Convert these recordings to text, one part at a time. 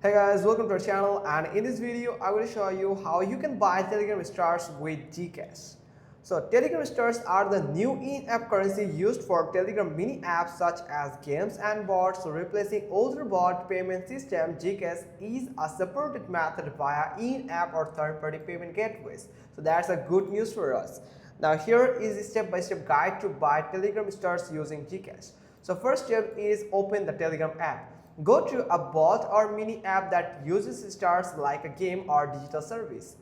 Hey guys, welcome to our channel, and in this video I will show you how you can buy Telegram stars with Gcash. So Telegram stars are the new in-app currency used for Telegram mini apps such as games and bots. So replacing older bot payment system, Gcash is a supported method via in-app or third-party payment gateways. So that's a good news for us. Now here is a step-by-step guide to buy Telegram stars using Gcash. So first step is open the Telegram app. Go to a bot or mini app that uses stars like a game or digital service.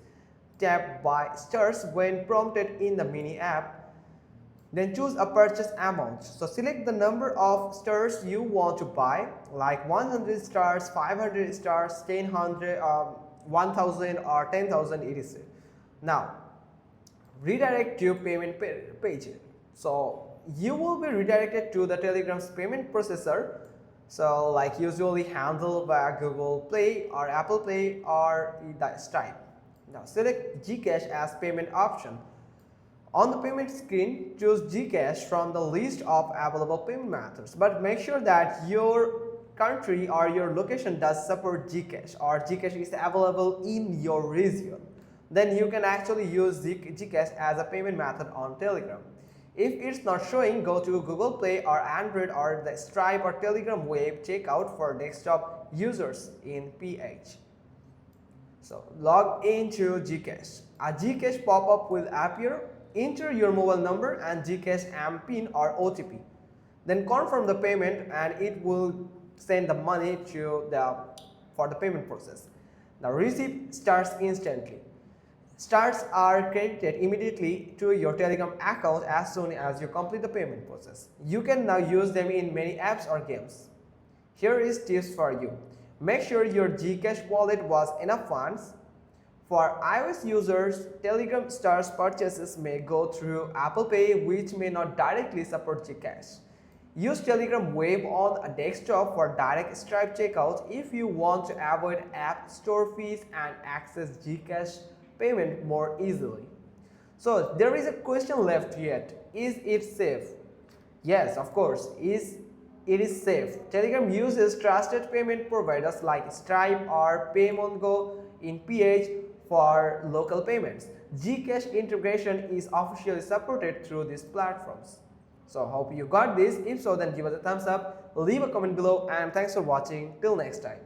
Tap buy stars when prompted in the mini app. Then choose a purchase amount. So select the number of stars you want to buy, like 100 stars, 500 stars, 1000, 1000 or 10,000 etc. Now redirect to payment page. So you will be redirected to the Telegram's payment processor. So like usually handled by Google Play or Apple Pay or Stripe. Now select Gcash as payment option. On the payment screen, choose Gcash from the list of available payment methods, but make sure that your country or your location does support Gcash or Gcash is available in your region. Then you can actually use Gcash as a payment method on Telegram. If it's not showing, go to Google Play or Android or the Stripe or Telegram web checkout for desktop users in PH. So log into Gcash. A Gcash pop-up will appear. Enter your mobile number and Gcash MPIN or OTP. Then confirm the payment and it will send the money for the payment process. Now receive starts instantly. Stars are credited immediately to your Telegram account as soon as you complete the payment process. You can now use them in many apps or games. Here is tips for you. Make sure your Gcash wallet was enough funds. For iOS users, Telegram stars purchases may go through Apple Pay, which may not directly support Gcash. Use Telegram web on a desktop for direct Stripe checkout if you want to avoid app store fees and access Gcash payment more easily. So there is a question left yet. Is it safe? Yes, of course, it is safe. Telegram uses trusted payment providers like Stripe or PayMongo in PH for local payments. Gcash integration is officially supported through these platforms. So hope you got this. If so, then give us a thumbs up, leave a comment below, and thanks for watching. Till next time.